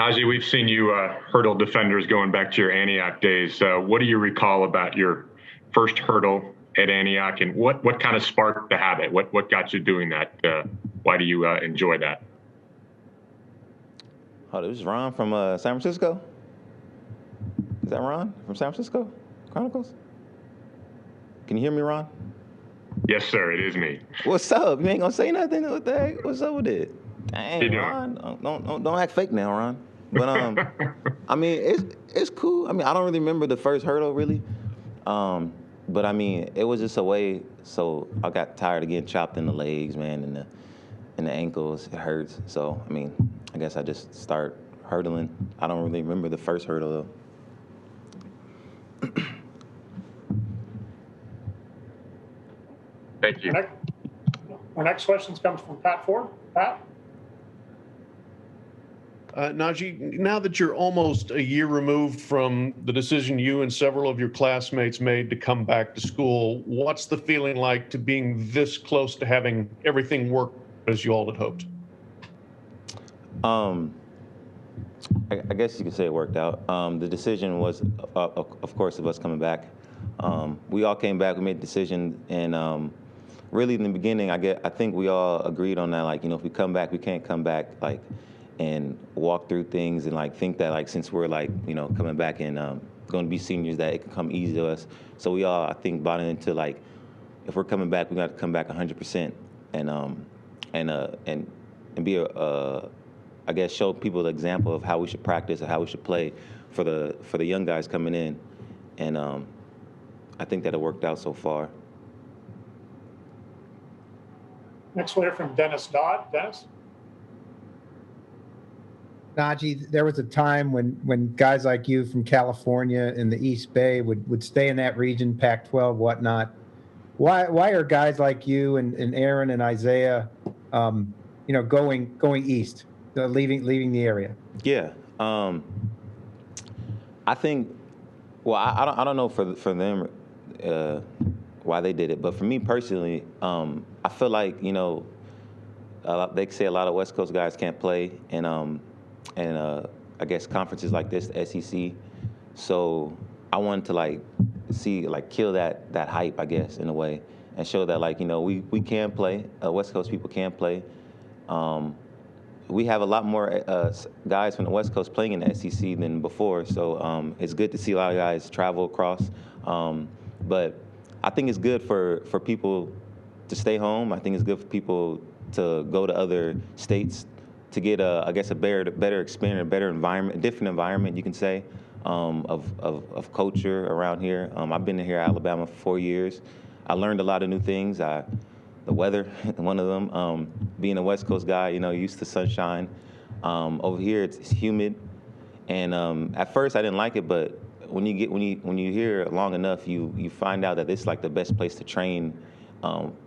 Najee, we've seen you hurdle defenders going back to your Antioch days. What do you recall about your first hurdle at Antioch, and what kind of sparked the habit? What got you doing that? Why do you enjoy that? Oh, this is Ron from San Francisco. Is that Ron from San Francisco Chronicles? Can you hear me, Ron? Yes, sir. It is me. What's up? You ain't gonna say nothing? What the heck? What's up with it? Dang, Ron, don't act fake now, Ron. But I mean, it's cool. I mean, I don't really remember the first hurdle really, but I mean, it was just a way. So I got tired of getting chopped in the legs, man, and the ankles. It hurts. So I mean, I guess I just start hurdling. I don't really remember the first hurdle though. Thank you. Our next question comes from Pat Ford. Pat? Najee, now that you're almost a year removed from the decision you and several of your classmates made to come back to school, what's the feeling like to being this close to having everything work as you all had hoped? I guess you could say it worked out. The decision was, of course, of us coming back. We all came back. We made the decision, and really in the beginning, I think we all agreed on that. Like, if we come back, we can't come back like and walk through things and like think that like since we're like coming back and going to be seniors that it can come easy to us. So we all I think bought into like if we're coming back, we got to come back 100% and be I guess show people the example of how we should practice and how we should play for the young guys coming in, and I think that it worked out so far. Next we'll hear from Dennis Dodd. Dennis? Najee, there was a time when guys like you from California and the East Bay would stay in that region, Pac-12, whatnot. Why are guys like you and Aaron and Isaiah, going east, leaving the area? Yeah, I think. Well, I don't know for them why they did it, but for me personally, I feel like they say a lot of West Coast guys can't play, and I guess conferences like this, the SEC. So I wanted to kill that hype, I guess, in a way, and show that we can play. West Coast people can play. We have a lot more guys from the West Coast playing in the SEC than before, so it's good to see a lot of guys travel across. But I think it's good for people to stay home. I think it's good for people to go to other states to get a better experience, a better environment, a different environment, you can say, of culture around here. I've been here in Alabama for 4 years. I learned a lot of new things. The weather, one of them. Being a West Coast guy, used to sunshine. Over here, it's humid, and at first I didn't like it, but when you hear it long enough, you find out that it's like the best place to train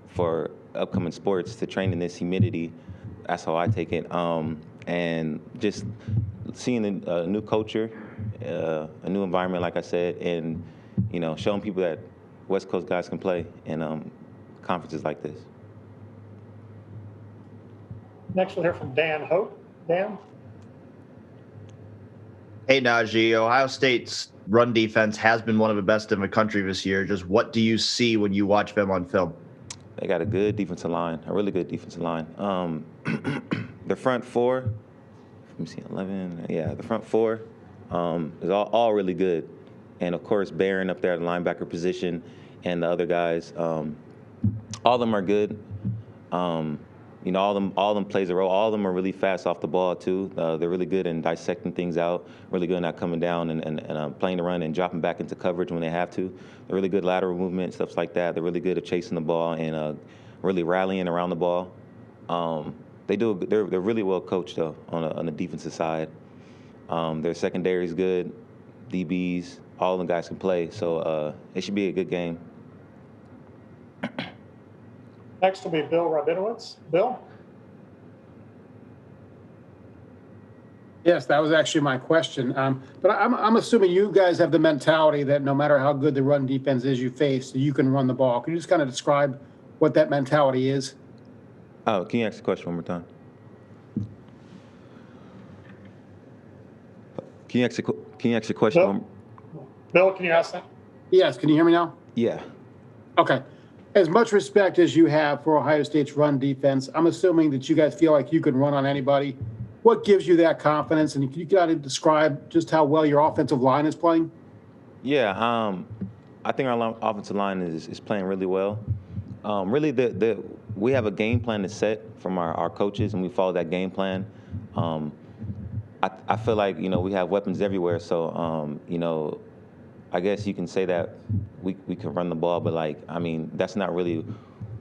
for upcoming sports, to train in this humidity. That's how I take it. And just seeing a new culture, a new environment, like I said, and showing people that West Coast guys can play in conferences like this. Next, we'll hear from Dan Hope. Dan? Hey, Najee. Ohio State's run defense has been one of the best in the country this year. Just what do you see when you watch them on film? They got a good defensive line, a really good defensive line. The front four, let me see, 11. Yeah, the front four is all really good. And, of course, Barron up there at the linebacker position and the other guys, all of them are good. All of them plays a role. All of them are really fast off the ball, too. They're really good in dissecting things out, really good in not coming down and playing the run and dropping back into coverage when they have to. They're really good lateral movement, stuff like that. They're really good at chasing the ball and really rallying around the ball. They're really well coached, though, on the defensive side. Their secondary is good. DBs, all of them guys can play. So it should be a good game. Next will be Bill Rabinowitz. Bill? Yes, that was actually my question. But I'm assuming you guys have the mentality that no matter how good the run defense is you face, you can run the ball. Can you just kind of describe what that mentality is? Oh, can you ask the question one more time? Can you ask your question? Bill? Bill, can you ask that? Yes, can you hear me now? Yeah. Okay. As much respect as you have for Ohio State's run defense, I'm assuming that you guys feel like you can run on anybody. What gives you that confidence? And can you kind of describe just how well your offensive line is playing? Yeah, I think our offensive line is playing really well. Really, we have a game plan that's set from our coaches, and we follow that game plan. I feel like, we have weapons everywhere, so, I guess you can say that we can run the ball, but, that's not really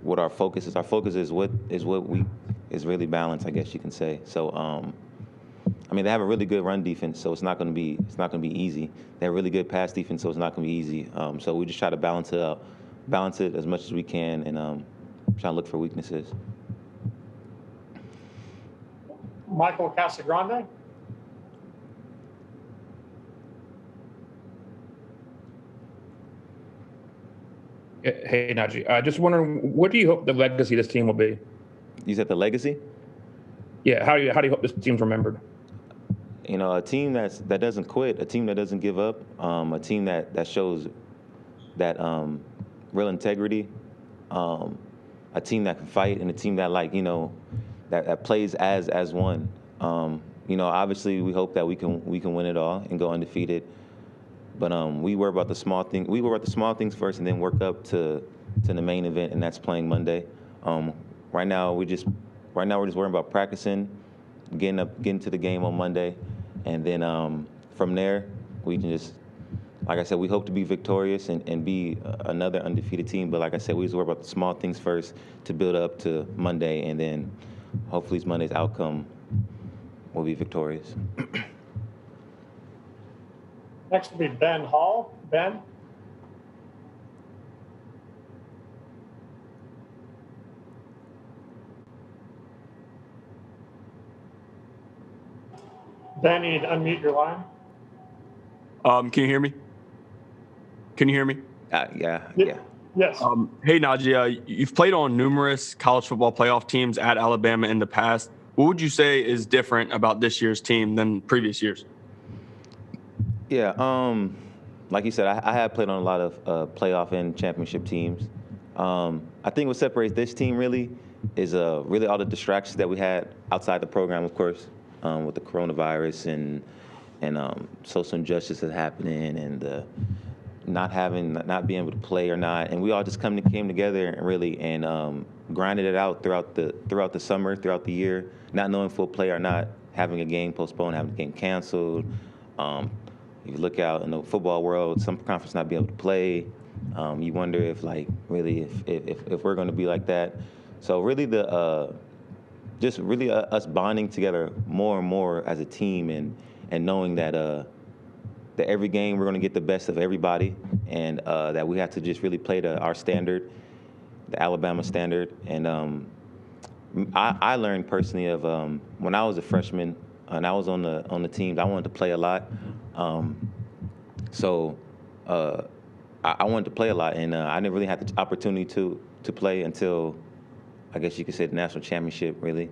what our focus is. Our focus is what is really balanced, I guess you can say. So, they have a really good run defense, so it's not going to be easy. They have a really good pass defense, so it's not going to be easy. So we just try to balance it as much as we can, and try to look for weaknesses. Michael Casagrande? Hey, Najee. Just wondering, what do you hope the legacy of this team will be? You said the legacy? Yeah, how do you hope this team's remembered? A team that doesn't quit, a team that doesn't give up, a team that shows that real integrity, a team that can fight, and a team that that plays as one. Obviously we hope that we can win it all and go undefeated. But we worry about the small things. We worry about the small things first, and then work up to the main event, and that's playing Monday. Right now we're just worrying about practicing, getting to the game on Monday, and then from there we can just, like I said, we hope to be victorious and be another undefeated team. But like I said, we just worry about the small things first to build up to Monday, and then hopefully Monday's outcome will be victorious. Next will be Ben Hall. Ben? Ben, you need to unmute your line. Can you hear me? Yeah. Yes. Hey, Najee, you've played on numerous college football playoff teams at Alabama in the past. What would you say is different about this year's team than previous years? Yeah, like you said, I have played on a lot of playoff and championship teams. I think what separates this team really is really all the distractions that we had outside the program, of course, with the coronavirus and social injustice that's happening, and not being able to play or not, and we all just came together and grinded it out throughout the summer, throughout the year, not knowing if we'll play or not, having a game postponed, having a game canceled. If you look out in the football world, some conference not be able to play. You wonder if if we're going to be like that. So really us bonding together more and more as a team, and knowing that that every game we're going to get the best of everybody, and that we have to just really play to our standard, the Alabama standard. And I learned personally of when I was a freshman and I was on the teams, I wanted to play a lot. So I wanted to play a lot, and I didn't really have the opportunity to play until, I guess you could say, the national championship, really.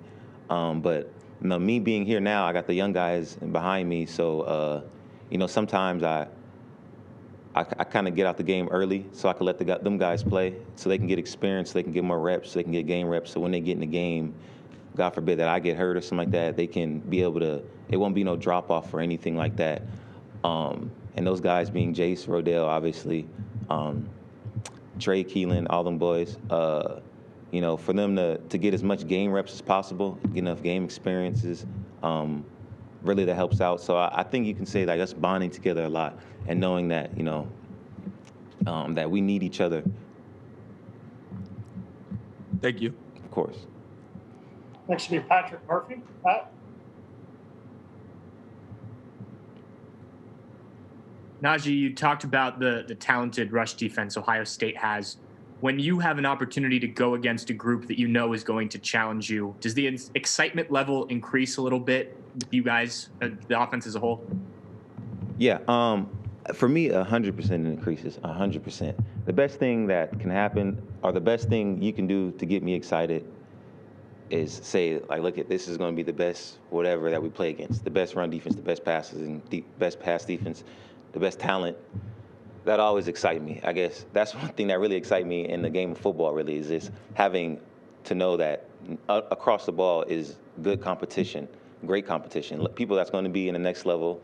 But me being here now, I got the young guys behind me, so sometimes I kind of get out the game early so I can let them guys play, so they can get experience, so they can get more reps, so they can get game reps. So when they get in the game, God forbid that I get hurt or something like that, they can be able to. It won't be no drop off or anything like that. And those guys being Jace, Rodell, obviously, Trey, Keelan, all them boys. For them to get as much game reps as possible, get enough game experiences, really that helps out. So I think you can say like us bonding together a lot, and knowing that that we need each other. Thank you. Of course. Next will be Patrick Murphy. Pat? Najee, you talked about the talented rush defense Ohio State has. When you have an opportunity to go against a group that you know is going to challenge you, does the excitement level increase a little bit with you guys, the offense as a whole? Yeah, for me, 100% increases, 100%. The best thing that can happen, or the best thing you can do to get me excited, is say like, look at this is going to be the best whatever that we play against, the best run defense, the best passes and best pass defense, the best talent. That always excites me. I guess that's one thing that really excites me in the game of football. Really, is just having to know that across the ball is good competition, great competition. People that's going to be in the next level,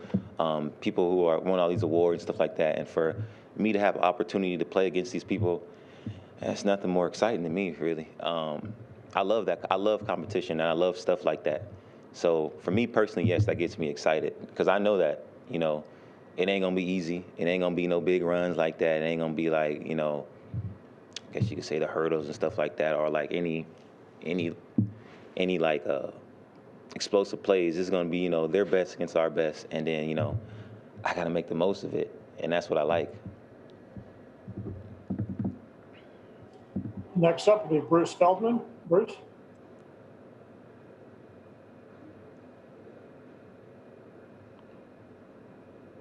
people who are won all these awards and stuff like that. And for me to have an opportunity to play against these people, that's nothing more exciting to me, really. I love that. I love competition, and I love stuff like that. So for me personally, yes, that gets me excited because I know that, you know, it ain't gonna be easy. It ain't gonna be no big runs like that. It ain't gonna be like, you know, I guess you could say the hurdles and stuff like that, or like any like explosive plays. It's gonna be, you know, their best against our best, and then, you know, I gotta make the most of it, and that's what I like. Next up will be Bruce Feldman. Bruce?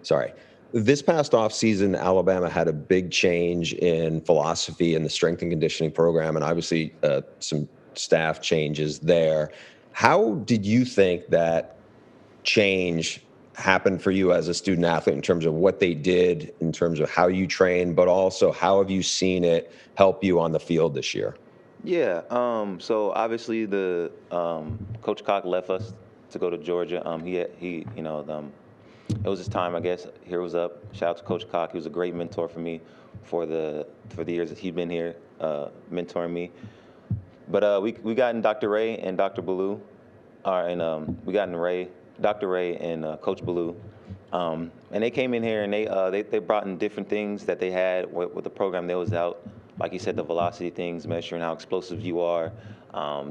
Sorry. This past offseason, Alabama had a big change in philosophy in the strength and conditioning program, and obviously some staff changes there. How did you think that change happened for you as a student athlete in terms of what they did, in terms of how you train, but also how have you seen it help you on the field this year? Yeah. So obviously the Coach Cock left us to go to Georgia. He you know, it was his time, I guess. Here was up. Shout out to Coach Cock. He was a great mentor for me for the years that he'd been here, mentoring me. But we got in Dr. Ray and Dr. Ballou, and we got in Dr. Ray and Coach Ballou, and they came in here and they brought in different things that they had with the program that was out. Like you said, the velocity things, measuring how explosive you are,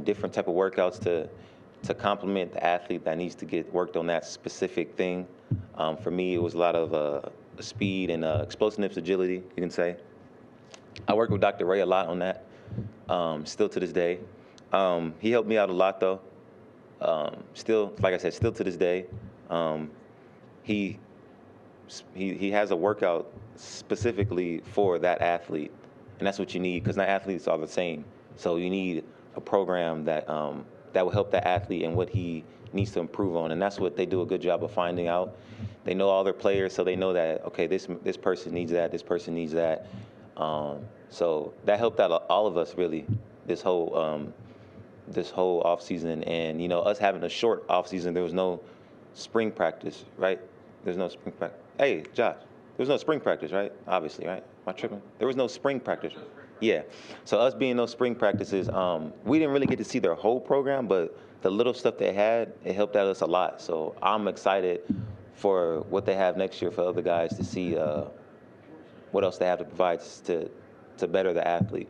different type of workouts to complement the athlete that needs to get worked on that specific thing. For me, it was a lot of speed and explosiveness, agility, you can say. I worked with Dr. Ray a lot on that, still to this day. He helped me out a lot, though. Still, like I said, still to this day. He has a workout specifically for that athlete, and that's what you need because not athletes are the same. So you need a program that will help that athlete and what he needs to improve on, and that's what they do a good job of finding out. They know all their players, so they know that, okay, this person needs that, this person needs that. So that helped out all of us really this whole off season, and you know, us having a short off season. There was no spring practice, right? There's no spring practice. Hey, Josh, there was no spring practice, right? Obviously, right? Am I tripping? There was no spring practice. Yeah. So us being those spring practices, we didn't really get to see their whole program, but the little stuff they had, it helped out us a lot. So I'm excited for what they have next year for other guys to see what else they have to provide to better the athlete.